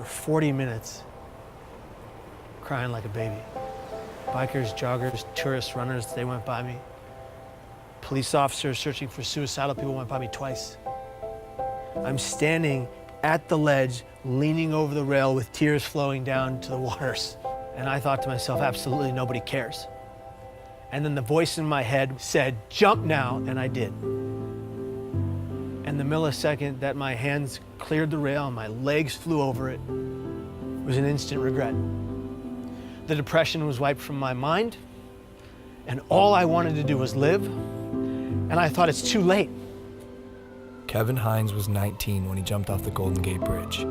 40 minutes crying like a baby. Bikers, joggers, tourists, runners, they went by me. Police officers searching for suicidal people went by me twice. I'm standing at the ledge, leaning over the rail with tears flowing down to the waters. And I thought to myself, absolutely nobody cares. And then the voice in my head said, jump now, and I did. And the millisecond that my hands cleared the rail and my legs flew over it was an instant regret. The depression was wiped from my mind, and all I wanted to do was live, and I thought it's too late. Kevin Hines was 19 when he jumped off the Golden Gate Bridge.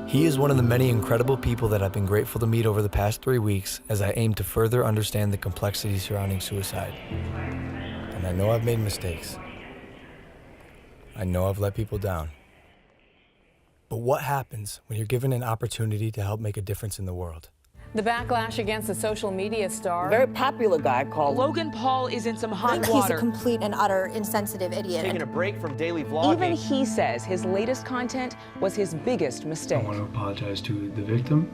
He is one of the many incredible people that I've been grateful to meet over the past 3 weeks as I aim to further understand the complexity surrounding suicide. And I know I've made mistakes. I know I've let people down. But what happens when you're given an opportunity to help make a difference in the world? The backlash against the social media star. Very popular guy called Logan Paul is in some hot water. He's a complete and utter insensitive idiot. Taking a break from daily vlogging. Even he says his latest content was his biggest mistake. I want to apologize to the victim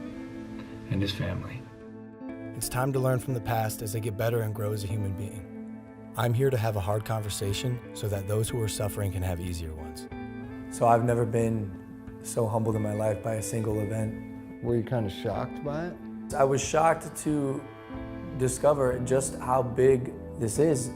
and his family. It's time to learn from the past as I get better and grow as a human being. I'm here to have a hard conversation so that those who are suffering can have easier ones. So I've never been so humbled in my life by a single event. Were you kind of shocked by it? I was shocked to discover just how big this is.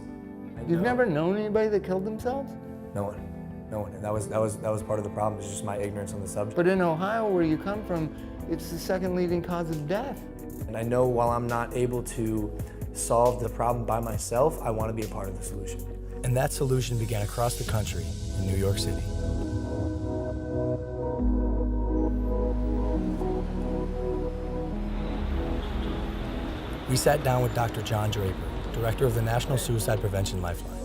You've never known anybody that killed themselves? No one. And that was part of the problem. It's just my ignorance on the subject. But in Ohio, where you come from, it's the second leading cause of death. And I know while I'm not able to solve the problem by myself, I want to be a part of the solution. And that solution began across the country in New York City. We sat down with Dr. John Draper, director of the National Suicide Prevention Lifeline.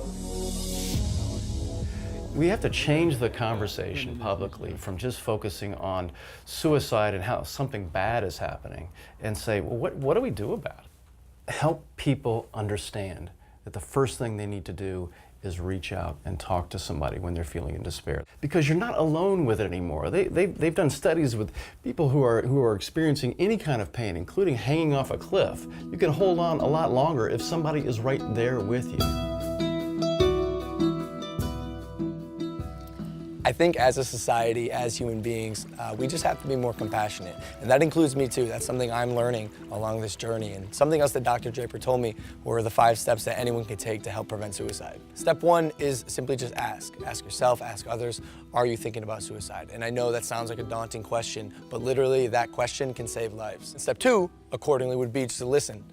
We have to change the conversation publicly from just focusing on suicide and how something bad is happening and say, well, what do we do about it? Help people understand that the first thing they need to do is reach out and talk to somebody when they're feeling in despair. Because you're not alone with it anymore. They've done studies with people who are experiencing any kind of pain, including hanging off a cliff. You can hold on a lot longer if somebody is right there with you. I think as a society, as human beings, we just have to be more compassionate. And that includes me too. That's something I'm learning along this journey. And something else that Dr. Draper told me were the 5 steps that anyone can take to help prevent suicide. Step 1 is simply just ask. Ask yourself, ask others, are you thinking about suicide? And I know that sounds like a daunting question, but literally that question can save lives. And step 2, accordingly, would be just to listen.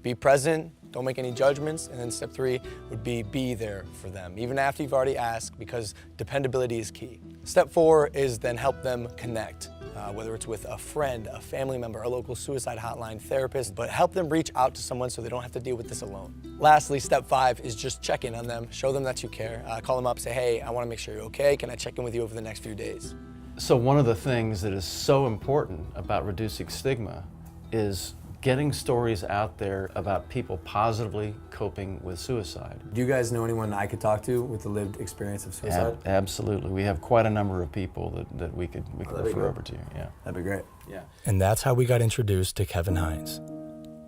Be present. Don't make any judgments. And then step 3 would be there for them, even after you've already asked, because dependability is key. Step 4 is then help them connect, whether it's with a friend, a family member, a local suicide hotline, therapist, but help them reach out to someone so they don't have to deal with this alone. Lastly, step 5 is just check in on them, show them that you care. Call them up, say, hey, I want to make sure you're okay. Can I check in with you over the next few days? So one of the things that is so important about reducing stigma is getting stories out there about people positively coping with suicide. Do you guys know anyone I could talk to with the lived experience of suicide? Absolutely. We have quite a number of people that we could refer over to. Yeah. That'd be great. Yeah. And that's how we got introduced to Kevin Hines.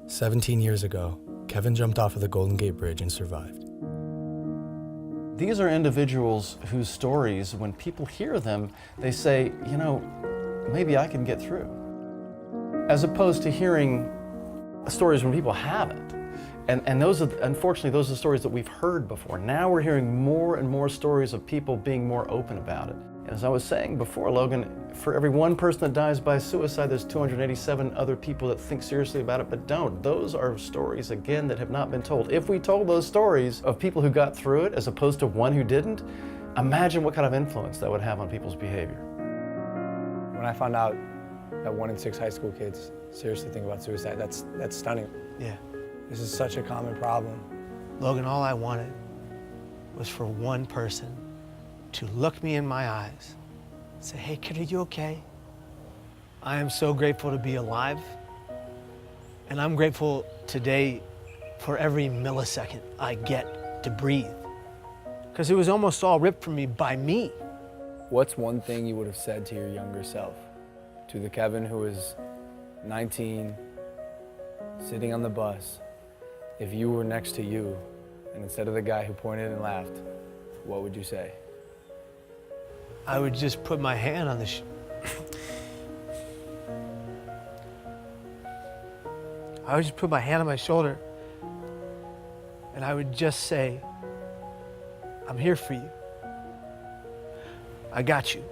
17 years ago, Kevin jumped off of the Golden Gate Bridge and survived. These are individuals whose stories, when people hear them, they say, you know, maybe I can get through. As opposed to hearing stories when people haven't. And those are, unfortunately, those are the stories that we've heard before. Now we're hearing more and more stories of people being more open about it. And as I was saying before, Logan, for every 1 person that dies by suicide, there's 287 other people that think seriously about it but don't. Those are stories, again, that have not been told. If we told those stories of people who got through it as opposed to one who didn't, imagine what kind of influence that would have on people's behavior. When I found out that 1 in 6 high school kids seriously think about suicide, that's stunning. Yeah. This is such a common problem. Logan, all I wanted was for one person to look me in my eyes and say, hey kid, are you okay? I am so grateful to be alive. And I'm grateful today for every millisecond I get to breathe. Because it was almost all ripped from me by me. What's one thing you would have said to your younger self To the Kevin who was 19, sitting on the bus, if you were next to you, and instead of the guy who pointed and laughed, what would you say? I would just put my hand on the I would just put my hand on my shoulder and I would just say, I'm here for you. I got you.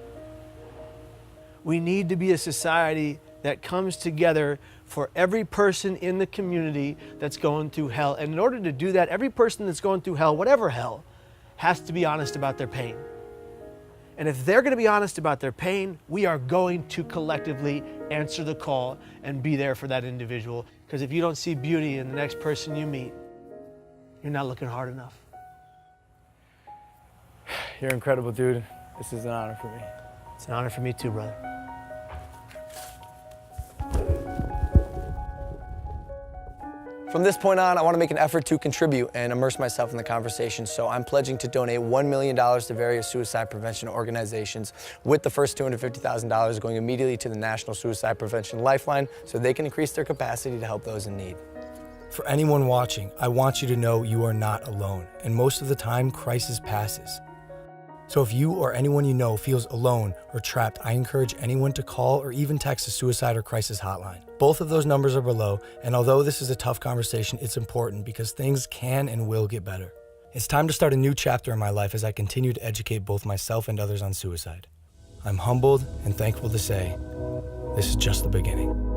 We need to be a society that comes together for every person in the community that's going through hell. And in order to do that, every person that's going through hell, whatever hell, has to be honest about their pain. And if they're going to be honest about their pain, we are going to collectively answer the call and be there for that individual. Because if you don't see beauty in the next person you meet, you're not looking hard enough. You're incredible, dude. This is an honor for me. It's an honor for me too, brother. From this point on, I want to make an effort to contribute and immerse myself in the conversation, so I'm pledging to donate $1 million to various suicide prevention organizations, with the first $250,000 going immediately to the National Suicide Prevention Lifeline so they can increase their capacity to help those in need. For anyone watching, I want you to know you are not alone, and most of the time, crisis passes. So if you or anyone you know feels alone or trapped, I encourage anyone to call or even text the suicide or crisis hotline. Both of those numbers are below, and although this is a tough conversation, it's important because things can and will get better. It's time to start a new chapter in my life as I continue to educate both myself and others on suicide. I'm humbled and thankful to say, this is just the beginning.